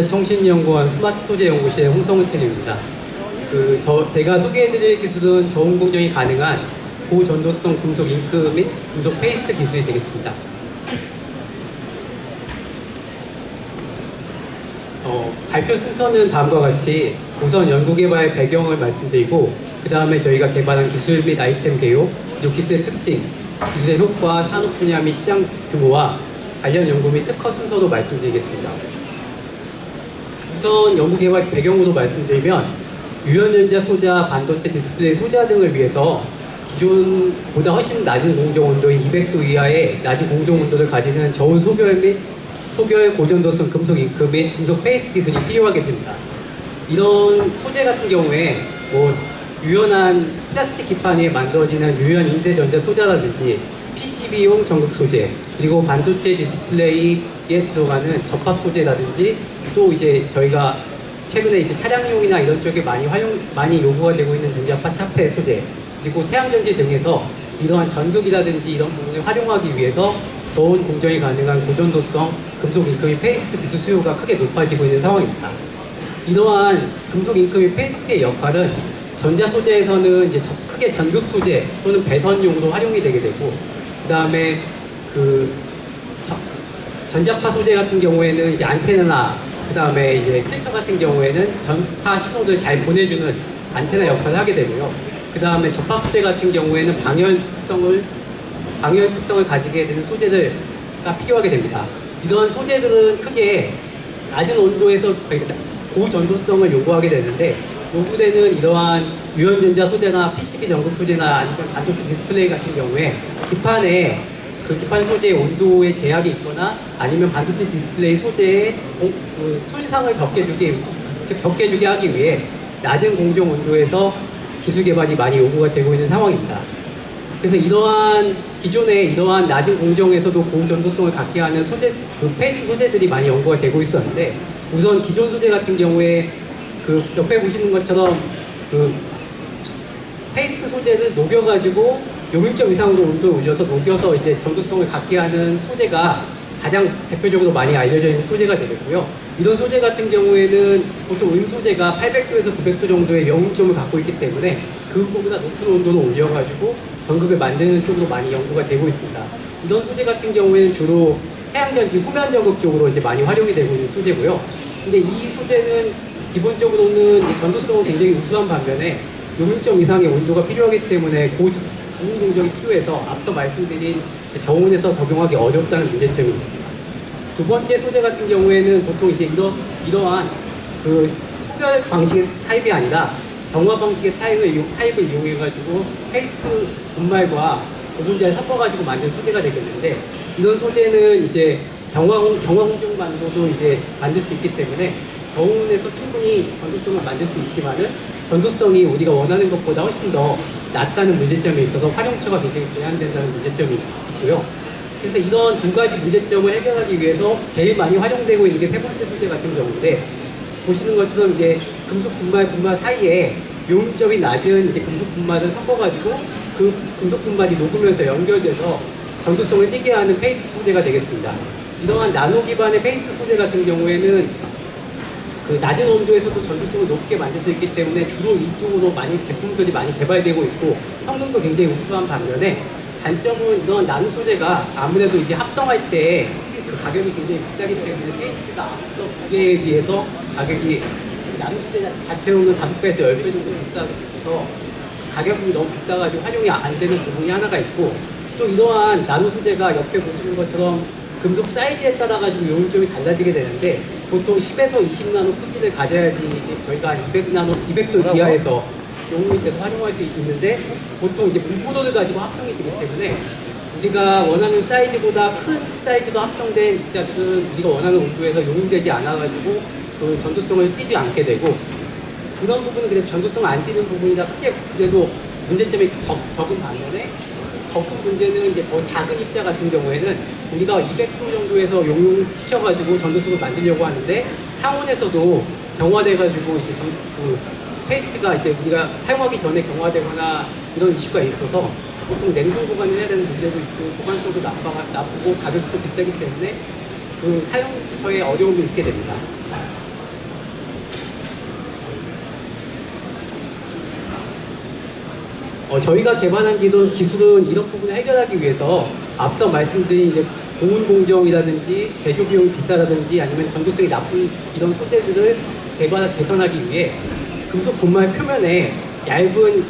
통신연구원 스마트 소재 연구실의 홍성훈 책입니다. 제가 소개해드릴 기술은 저온 공정이 가능한 고전도성 금속 잉크 및 금속 페이스트 기술이 되겠습니다. 발표 순서는 다음과 같이 우선 연구개발 배경을 말씀드리고 그 다음에 저희가 개발한 기술 및 아이템 개요, 그리고 기술의 특징, 기술의 효과, 산업 분야 및 시장 규모와 관련 연구 및 특허 순서도 말씀드리겠습니다. 우선 연구개발 배경으로 말씀드리면 유연전자 소자, 반도체 디스플레이 소자 등을 위해서 기존보다 훨씬 낮은 공정 온도인 200도 이하의 낮은 공정 온도를 가지는 저온 소결 고전도성 금속 잉크 및 금속 페이스 기술이 필요하게 됩니다. 이런 소재 같은 경우에 유연한 플라스틱 기판 위에 만들어지는 유연 인쇄 전자 소자라든지 PCB용 전극 소재, 그리고 반도체 디스플레이에 들어가는 접합 소재라든지 또 이제 저희가 최근에 이제 차량용이나 이런 쪽에 많이 요구가 되고 있는 전자파 차폐 소재, 그리고 태양전지 등에서 이러한 전극이라든지 이런 부분을 활용하기 위해서 저온 공정이 가능한 고전도성 금속 잉크 및 페이스트 기술 수요가 크게 높아지고 있는 상황입니다. 이러한 금속 잉크 및 페이스트의 역할은 전자 소재에서는 이제 크게 전극 소재 또는 배선용으로 활용이 되게 되고, 그 다음에 전자파 소재 같은 경우에는 이제 안테나나 그 다음에 이제 필터 같은 경우에는 전파 신호를 잘 보내주는 안테나 역할을 하게 되고요. 그 다음에 접합 소재 같은 경우에는 방열 특성을 가지게 되는 소재가 필요하게 됩니다. 이런 소재들은 크게 낮은 온도에서 고전도성을 요구하게 되는데, 요구되는 이러한 유연전자 소재나 PCB 전극 소재나 아니면 반도체 디스플레이 같은 경우에 기판에 그 기판 소재의 온도에 제약이 있거나 아니면 반도체 디스플레이 소재의 손상을 적게 주게 하기 위해 낮은 공정 온도에서 기술 개발이 많이 요구가 되고 있는 상황입니다. 그래서 기존에 이러한 낮은 공정에서도 고전도성을 갖게 하는 페이스 소재들이 많이 연구가 되고 있었는데, 우선 기존 소재 같은 경우에 옆에 보시는 것처럼 페이스트 소재를 녹여가지고 용융점 이상으로 온도를 올려서 녹여서 이제 전도성을 갖게 하는 소재가 가장 대표적으로 많이 알려져 있는 소재가 되겠고요. 이런 소재 같은 경우에는 보통 은 소재가 800도에서 900도 정도의 용융점을 갖고 있기 때문에 그것보다 높은 온도를 올려가지고 전극을 만드는 쪽으로 많이 연구가 되고 있습니다. 이런 소재 같은 경우에는 주로 태양전지 후면 전극 쪽으로 이제 많이 활용이 되고 있는 소재고요. 근데 이 소재는 기본적으로는 이제 전도성은 굉장히 우수한 반면에 용융점 이상의 온도가 필요하기 때문에 고온 공정이 필요해서 앞서 말씀드린 저온에서 적용하기 어렵다는 문제점이 있습니다. 두 번째 소재 같은 경우에는 보통 이제 이러한 소결 방식의 타입이 아니라 정화 방식의 타입을 이용해가지고 페이스트 분말과 고분자를 섞어가지고 만든 소재가 되겠는데, 이런 소재는 이제 경화 공정만으로도 이제 만들 수 있기 때문에 저온에서 충분히 전도성을 만들 수 있지만은 전도성이 우리가 원하는 것보다 훨씬 더 낮다는 문제점이 있어서 활용처가 굉장히 제한된다는 문제점이 있고요. 그래서 이런 두 가지 문제점을 해결하기 위해서 제일 많이 활용되고 있는 게 세 번째 소재 같은 경우인데, 보시는 것처럼 이제 금속 분말 사이에 용융점이 낮은 이제 금속 분말을 섞어가지고 그 금속 분말이 녹으면서 연결돼서 전도성을 띄게 하는 페이스 소재가 되겠습니다. 이러한 나노 기반의 페이스 소재 같은 경우에는 낮은 온도에서도 전도성을 높게 만들 수 있기 때문에 주로 이쪽으로 제품들이 많이 개발되고 있고 성능도 굉장히 우수한 반면에, 단점은 이런 나노 소재가 아무래도 이제 합성할 때 가격이 굉장히 비싸기 때문에 페이스트가 앞서 두 개에 비해서 가격이 나노 소재 자체로는 5배에서 10배 정도 비싸서 가격이 너무 비싸가지고 활용이 안 되는 부분이 하나가 있고, 또 이러한 나노 소재가 옆에 보시는 것처럼 금속 사이즈에 따라 가지고 용융점이 달라지게 되는데, 보통 10에서 20나노 크기를 가져야지 저희가 한 200도 이하에서 용융이 돼서 활용할 수 있는데, 보통 이제 분포도를 가지고 합성이 되기 때문에 우리가 원하는 사이즈보다 큰 사이즈로 합성된 입자들은 우리가 원하는 온도에서 용융되지 않아가지고 전도성을 띄지 않게 되고, 그런 부분은 그래도 전도성을 안 띄는 부분이라 크게 그래도 문제점이 적은 반면에, 더 큰 문제는 이제 더 작은 입자 같은 경우에는 우리가 200도 정도에서 용융시켜가지고 전도성을 만들려고 하는데 상온에서도 경화돼가지고 이제 페이스트가 이제 우리가 사용하기 전에 경화되거나 이런 이슈가 있어서 보통 냉동 보관을 해야 되는 문제도 있고 보관성도 나쁘고 가격도 비싸기 때문에 사용처에 어려움이 있게 됩니다. 저희가 개발한 기술은 이런 부분을 해결하기 위해서 앞서 말씀드린 이제 고온 공정이라든지 제조 비용이 비싸다든지 아니면 전도성이 나쁜 이런 소재들을 개선하기 위해 금속 분말 표면에 얇은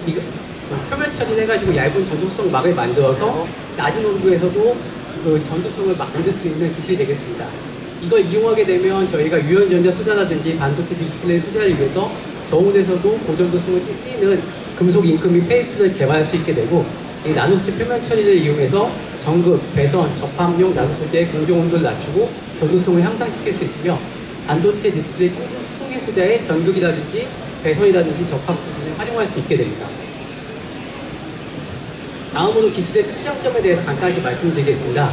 표면 처리를 해가지고 얇은 전도성 막을 만들어서 낮은 온도에서도 그 전도성을 만들 수 있는 기술이 되겠습니다. 이걸 이용하게 되면 저희가 유연전자 소재라든지 반도체 디스플레이 소재를 위해서 저온에서도 고전도성을 띠는 금속 잉크 및 페이스트를 개발할 수 있게 되고, 이 나노소재 표면 처리를 이용해서 전극, 배선, 접합용 나노소재의 공정 온도를 낮추고 전도성을 향상시킬 수 있으며, 반도체 디스플레이 통신 소재의 전극이라든지 배선이라든지 접합 부분을 활용할 수 있게 됩니다. 다음으로 기술의 특장점에 대해서 간단하게 말씀드리겠습니다.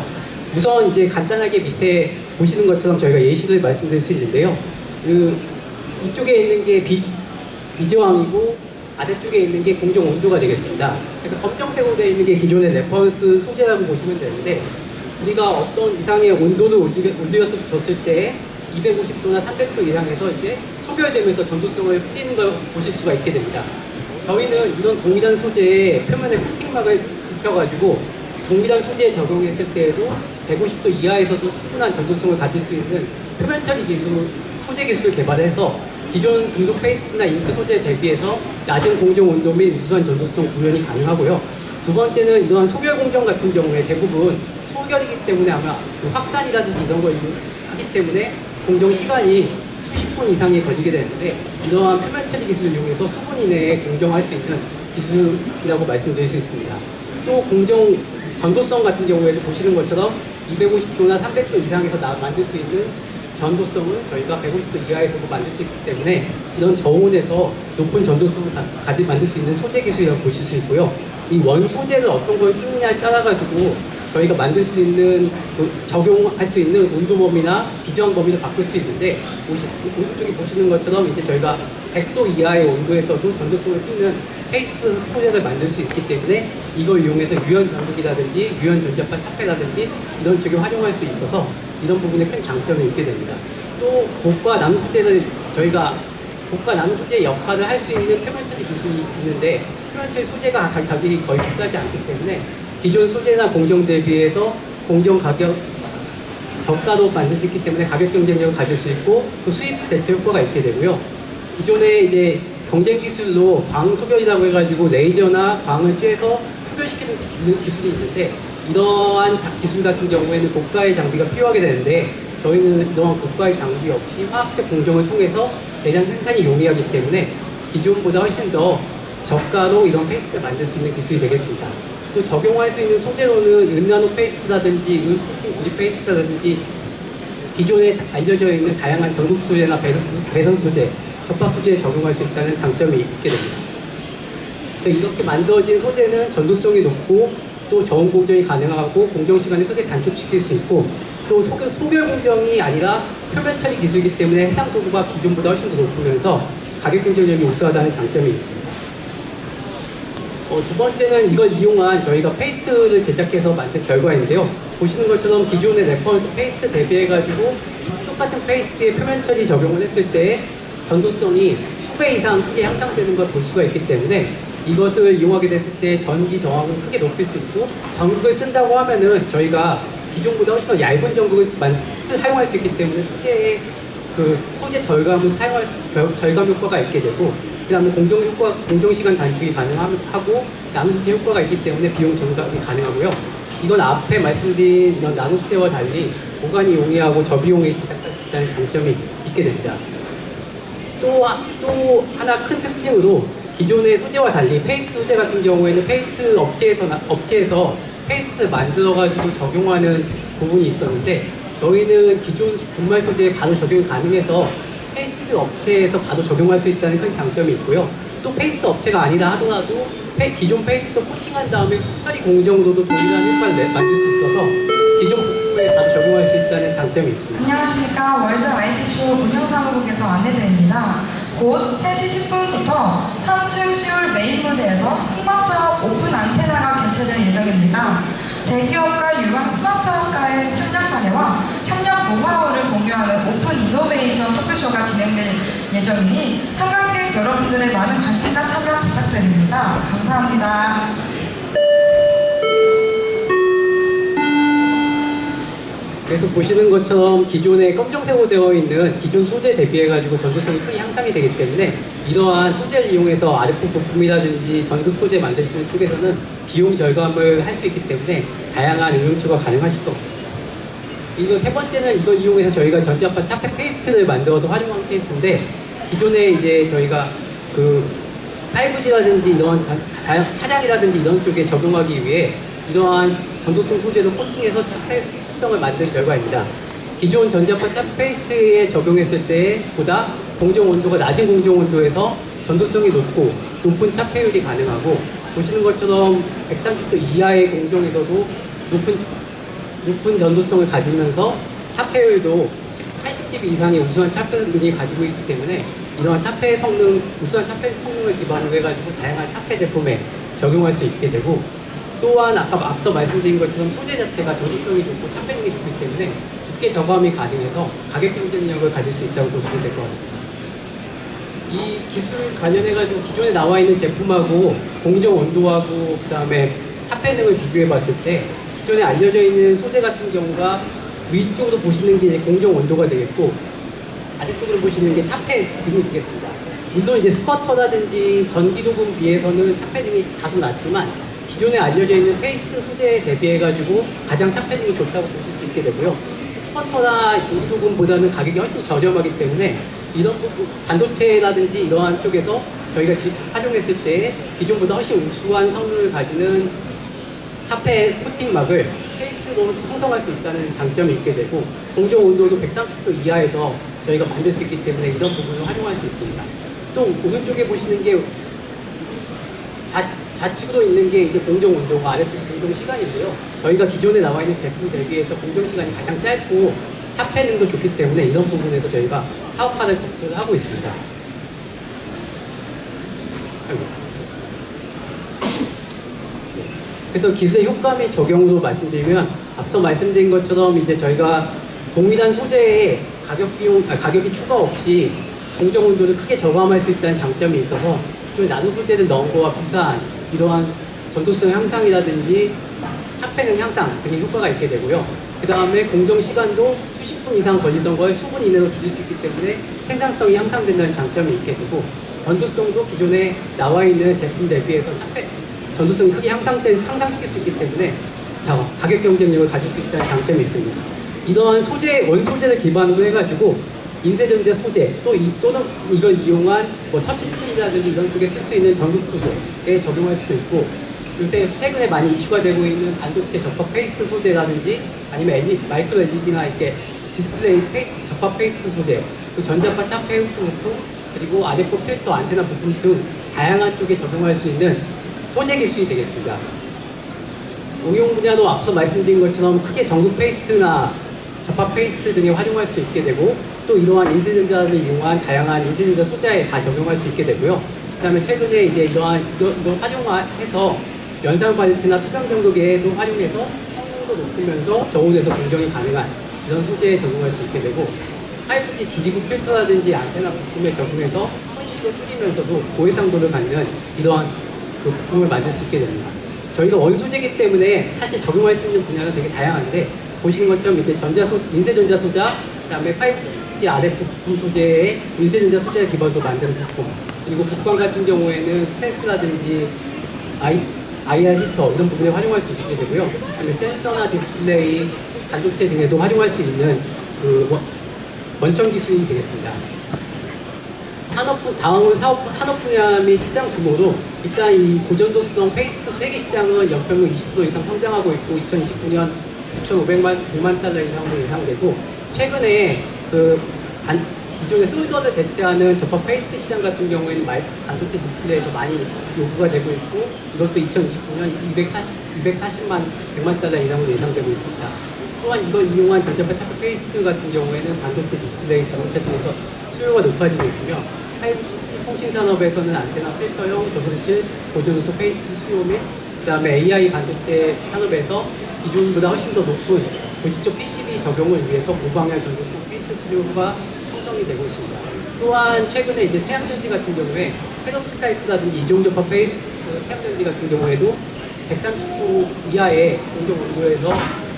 우선 이제 간단하게 밑에 보시는 것처럼 저희가 예시를 말씀드릴 수 있는데요. 이쪽에 있는 게 비저항이고 아래쪽에 있는 게 공정 온도가 되겠습니다. 그래서 검정색으로 되어 있는 게 기존의 레퍼런스 소재라고 보시면 되는데, 우리가 어떤 이상의 온도를 올렸을 때 250도나 300도 이상에서 이제 소결되면서 전도성을 띠는 걸 보실 수가 있게 됩니다. 저희는 이런 동일한 소재에 표면에 코팅막을 입혀가지고 동일한 소재에 적용했을 때에도 150도 이하에서도 충분한 전도성을 가질 수 있는 표면 처리 기술, 소재 기술을 개발해서 기존 금속 페이스트나 잉크 소재에 대비해서 낮은 공정 온도 및 우수한 전도성 구현이 가능하고요. 두 번째는 이러한 소결 공정 같은 경우에 대부분 소결이기 때문에 아마 확산이라든지 이런 걸 하기 때문에 공정 시간이 수십 분 이상이 걸리게 되는데, 이러한 표면 처리 기술을 이용해서 수분 이내에 공정할 수 있는 기술이라고 말씀드릴 수 있습니다. 또 공정 전도성 같은 경우에도 보시는 것처럼 250도나 300도 이상에서 만들 수 있는 전도성을 저희가 150도 이하에서도 만들 수 있기 때문에 이런 저온에서 높은 전도성을 만들 수 있는 소재 기술이라고 보실 수 있고요. 이 원 소재를 어떤 걸 쓰느냐에 따라 가지고 저희가 만들 수 있는, 적용할 수 있는 온도 범위나 비저항 범위를 바꿀 수 있는데, 오른쪽에 보시는 것처럼 이제 저희가 100도 이하의 온도에서도 전도성을 띠는 페이스 소재를 만들 수 있기 때문에 이걸 이용해서 유연 전극이라든지 유연 전자파 차폐라든지 이런 쪽에 활용할 수 있어서 이런 부분에 큰 장점이 있게 됩니다. 또 고가 나노 소재를 저희가 고가 나노 소재의 역할을 할 수 있는 표면 처리 기술이 있는데, 표면 처리 소재가 가격이 거의 비싸지 않기 때문에 기존 소재나 공정 대비해서 공정 가격 저가로 만들 수 있기 때문에 가격 경쟁력을 가질 수 있고 또 수입 대체 효과가 있게 되고요. 기존에 이제 경쟁 기술로 광 소결이라고 해가지고 레이저나 광을 쬐서 소결시키는 기술이 있는데, 이러한 기술 같은 경우에는 고가의 장비가 필요하게 되는데, 저희는 이러한 고가의 장비 없이 화학적 공정을 통해서 대량 생산이 용이하기 때문에 기존보다 훨씬 더 저가로 이런 페이스트를 만들 수 있는 기술이 되겠습니다. 또 적용할 수 있는 소재로는 은나노 페이스트라든지 은코팅 구리 페이스트라든지 기존에 알려져 있는 다양한 전극 소재나 배선 소재, 접합 소재에 적용할 수 있다는 장점이 있게 됩니다. 그래서 이렇게 만들어진 소재는 전도성이 높고 또 저온 공정이 가능하고 공정 시간을 크게 단축시킬 수 있고, 또 소결 공정이 아니라 표면 처리 기술이기 때문에 해상 도구가 기존보다 훨씬 더 높으면서 가격 경쟁력이 우수하다는 장점이 있습니다. 두 번째는 이걸 이용한 저희가 페이스트를 제작해서 만든 결과인데요. 보시는 것처럼 기존의 레퍼런스 페이스트 대비해가지고 똑같은 페이스트에 표면 처리 적용을 했을 때 전도성이 수배 이상 크게 향상되는 걸 볼 수가 있기 때문에 이것을 이용하게 됐을 때 전기 저항을 크게 높일 수 있고, 전극을 쓴다고 하면은 저희가 기존보다 훨씬 더 얇은 전극을 사용할 수 있기 때문에 소재의 소재 절감을 절감 효과가 있게 되고, 그 다음에 공정 시간 단축이 가능하고 나노소재 효과가 있기 때문에 비용 절감이 가능하고요. 이건 앞에 말씀드린 이런 나노소재와 달리 보관이 용이하고 저비용에 제작할 수 있다는 장점이 있게 됩니다. 또 하나 큰 특징으로 기존의 소재와 달리 페이스트 소재 같은 경우에는 페이스트 업체에서 페이스트를 만들어가지고 적용하는 부분이 있었는데, 저희는 기존 분말 소재에 바로 적용이 가능해서 페이스트 업체에서 바로 적용할 수 있다는 큰 장점이 있고요. 또 페이스트 업체가 아니라 하더라도 기존 페이스트도 코팅한 다음에 후처리 공정으로도 동일한 효과를 만들 수 있어서 기존 부품에 바로 적용할 수 있다는 장점이 있습니다. 안녕하십니까. 월드 IT쇼 운영사무국에서 안내드립니다. 곧 3시 10분부터 3층 시울 메인 무대에서 스마트업 오픈 안테나가 개최될 예정입니다. 대기업과 유망 스마트업과의 협력 사례와 협력 노하우를 공유하는 오픈 이노베이션 토크쇼가 진행될 예정이니 참가객 여러분들의 많은 관심과 참여 부탁드립니다. 감사합니다. 그래서 보시는 것처럼 기존에 검정색으로 되어 있는 기존 소재 대비해가지고 전도성이 크게 향상이 되기 때문에 이러한 소재를 이용해서 RF 부품이라든지 전극 소재 만드시는 쪽에서는 비용 절감을 할 수 있기 때문에 다양한 응용처가 가능하실 것 같습니다. 이거 세 번째는 이걸 이용해서 저희가 전자파 차폐 페이스트를 만들어서 활용한 케이스인데 기존에 이제 저희가 그 5G라든지 이런 차량이라든지 이런 쪽에 적용하기 위해 이러한 전도성 소재로 코팅해서 차폐 특성을 만든 결과입니다. 기존 전자파 차폐 페이스트에 적용했을 때보다 공정 온도가 낮은 공정 온도에서 전도성이 높은 차폐율이 가능하고 보시는 것처럼 130도 이하의 공정에서도 높은 전도성을 가지면서 차폐율도 80dB 이상의 우수한 차폐 능력이 가지고 있기 때문에 이러한 우수한 차폐 성능을 기반으로 해가지고 다양한 차폐 제품에 적용할 수 있게 되고 또한 앞서 말씀드린 것처럼 소재 자체가 전도성이 좋고 차폐 능력이 좋기 때문에 두께 저감이 가능해서 가격 경쟁력을 가질 수 있다고 보시면 될 것 같습니다. 이 기술 관련해가지고 기존에 나와 있는 제품하고 공정 온도하고 그 다음에 차폐능을 비교해 봤을 때 기존에 알려져 있는 소재 같은 경우가 위쪽으로 보시는 게 공정 온도가 되겠고 아래쪽으로 보시는 게 차폐능이 되겠습니다. 물론 이제 스퍼터라든지 전기도금 비해서는 차폐능이 다소 낮지만 기존에 알려져 있는 페이스트 소재에 대비해가지고 가장 차폐능이 좋다고 보실 수 있게 되고요. 스퍼터나 전기도금보다는 가격이 훨씬 저렴하기 때문에 이런 부분, 반도체라든지 이러한 쪽에서 저희가 활용했을 때 기존보다 훨씬 우수한 성능을 가지는 차폐 코팅막을 페이스트로 형성할 수 있다는 장점이 있게 되고 공정 온도도 130도 이하에서 저희가 만들 수 있기 때문에 이런 부분을 활용할 수 있습니다. 또 오른쪽에 보시는 게 좌측으로 있는 게 이제 공정 온도가 아래쪽 공정 시간인데요. 저희가 기존에 나와 있는 제품 대비해서 공정 시간이 가장 짧고 차폐능도 좋기 때문에 이런 부분에서 저희가 사업화를 검토를 하고 있습니다. 그래서 기술의 효과 및 적용으로 말씀드리면 앞서 말씀드린 것처럼 이제 저희가 동일한 소재에 가격이 추가 없이 공정 온도를 크게 저감할 수 있다는 장점이 있어서 기존에 나노 소재를 넣은 거와 비슷한 이러한 전도성 향상이라든지 차폐능 향상 등의 효과가 있게 되고요. 그 다음에 공정 시간도 수십 분 이상 걸리던 걸 수분 이내로 줄일 수 있기 때문에 생산성이 향상된다는 장점이 있게 되고 전도성도 기존에 나와 있는 제품 대비해서 전도성이 크게 향상시킬 수 있기 때문에 가격 경쟁력을 가질 수 있다는 장점이 있습니다. 이러한 원소재를 기반으로 해가지고 인쇄전자 소재 또는 이걸 이용한 터치스크린이라든지 이런 쪽에 쓸 수 있는 전극 소재에 적용할 수도 있고 요새 최근에 많이 이슈가 되고 있는 반도체 접합 페이스트 소재라든지 아니면 마이크로 LED나 이렇게 디스플레이 접합 페이스트 소재, 전자파 차폐 흡수 부품 그리고 RF 필터 안테나 부품 등 다양한 쪽에 적용할 수 있는 소재 기술이 되겠습니다. 응용 분야도 앞서 말씀드린 것처럼 크게 전극 페이스트나 접합 페이스트 등에 활용할 수 있게 되고 또 이러한 인쇄전자를 이용한 다양한 인쇄전자 소재에 다 적용할 수 있게 되고요. 그 다음에 최근에 이제 이걸 활용해서 연산 발체나 투명 정도계도 활용해서 성능도 높으면서 저온에서 공정이 가능한 이런 소재에 적용할 수 있게 되고 5G 기지국 필터라든지 안테나 부품에 적용해서 손실도 줄이면서도 고해상도를 갖는 이러한 그 부품을 만들 수 있게 됩니다. 저희가 원소재이기 때문에 사실 적용할 수 있는 분야는 되게 다양한데 보시는 것처럼 이렇게 인쇄전자 소자, 그 다음에 5G 6G RF 부품 소재의 인쇄전자 소재를 기반으로 만드는 부품 그리고 국방 같은 경우에는 스탠스라든지 IR 히터 이런 부분에 활용할 수 있게 되고요. 그다음에 센서나 디스플레이, 반도체 등에도 활용할 수 있는 그 원천 기술이 되겠습니다. 다음은 산업 분야 및 시장 규모로 일단 이 고전도성 페이스트 세계 시장은 연평균 20% 이상 성장하고 있고 2029년 6,500만 달러 이상으로 예상되고 최근에 기존의 솔더를 대체하는 접합 페이스트 시장 같은 경우에는 반도체 디스플레이에서 많이 요구가 되고 있고 이것도 2029년 100만 달러 이상으로 예상되고 있습니다. 또한 이걸 이용한 전자파 차폐 페이스트 같은 경우에는 반도체 디스플레이 자동차 등에서 수요가 높아지고 있으며 5G 통신 산업에서는 안테나 필터형 조선실 고전도성 페이스트 수요 및 그다음에 AI 반도체 산업에서 기존보다 훨씬 더 높은 고집적 PCB 적용을 위해서 고방향 전도성 페이스트 수요가 형성이 되고 있습니다. 또한 최근에 이제 태양전지 같은 경우에 페rov스카이트라든지 이종접합 페이스 태양전지 같은 경우에도 130도 이하의 공정 온도에서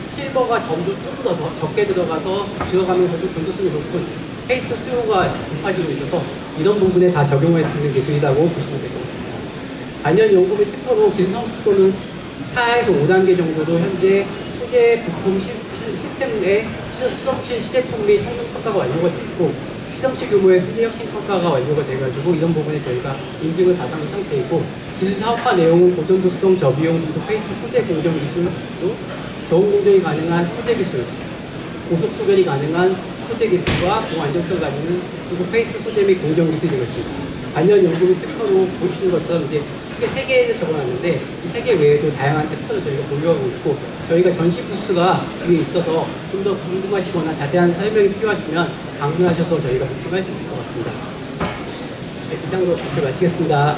실버가 좀 더 적게 들어가면서도 전도성이 높은 페이스트 수요가 높아지고 있어서 이런 부분에 다 적용할 수 있는 기술이라고 보시면 될 것 같습니다. 관련 연구 및 특허로 기술 성숙도는 4에서 5단계 정도로 현재 소재 부품 시스템의 실험실 시제품 및 성능 평가가 완료가 되어 있고 시험실 규모의 소재 혁신 평가가 완료가 돼가지고 이런 부분에 저희가 인증을 받아놓은 상태이고 기술 사업화 내용은 고전도성 저비용 분석 페이스 소재 공정 기술 등 저온 공정이 가능한 소재 기술, 고속 소결이 가능한 소재 기술과 고안정성 가능한 분석 페이스 소재 및 공정 기술이 되겠습니다. 관련 연구 및 특허로 보시는 것처럼 이제 크게 3개를 적어놨는데 이 3개 외에도 다양한 특허를 저희가 보유하고 있고 저희가 전시 부스가 뒤에 있어서 좀 더 궁금하시거나 자세한 설명이 필요하시면 방문하셔서 저희가 미팅할 수 있을 것 같습니다. 네, 이상으로 발표 마치겠습니다.